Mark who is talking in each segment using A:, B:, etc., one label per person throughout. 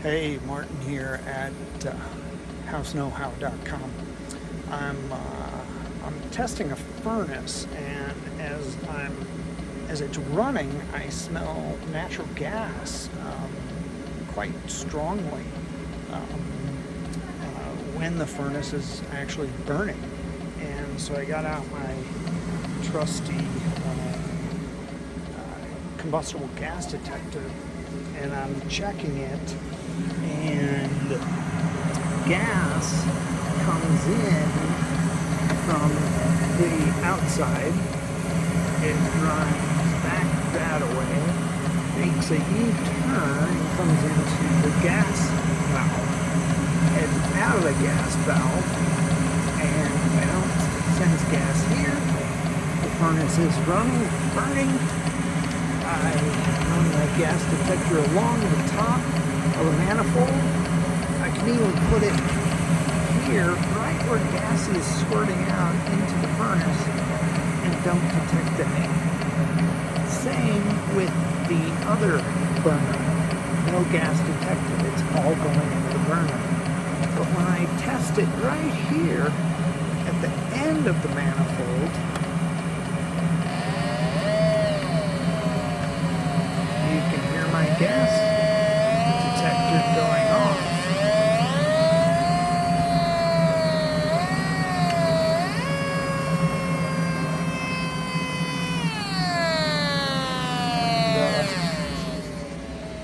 A: Hey, Martin here at houseknowhow.com. I'm testing a furnace, and as it's running, I smell natural gas quite strongly when the furnace is actually burning. And so I got out my trusty combustible gas detector, and I'm checking it, and gas comes in from the outside. It runs back that way, makes a U-turn, and comes into the gas valve, heads out of the gas valve, and sends gas here. The furnace is running, burning. I run my gas detector along the top of the manifold. I can even put it here, right where gas is squirting out into the furnace, and don't detect any. Same with the other burner. No gas detected. It's all going into the burner. But when I test it right here at the end of the manifold, you can hear my gas detector going off.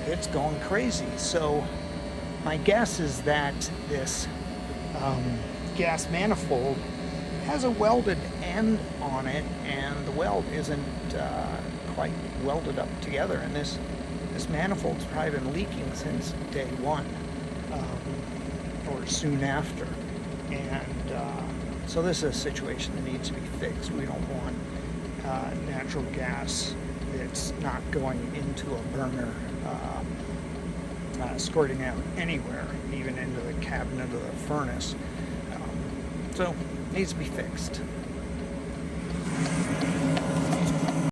A: And it's going crazy. So my guess is that this gas manifold has a welded end on it, and the weld isn't quite welded up together, and this manifold's probably been leaking since day one, or soon after. And so this is a situation that needs to be fixed. We don't want natural gas that's not going into a burner squirting out anywhere, even into the cabinet of the furnace. So it needs to be fixed.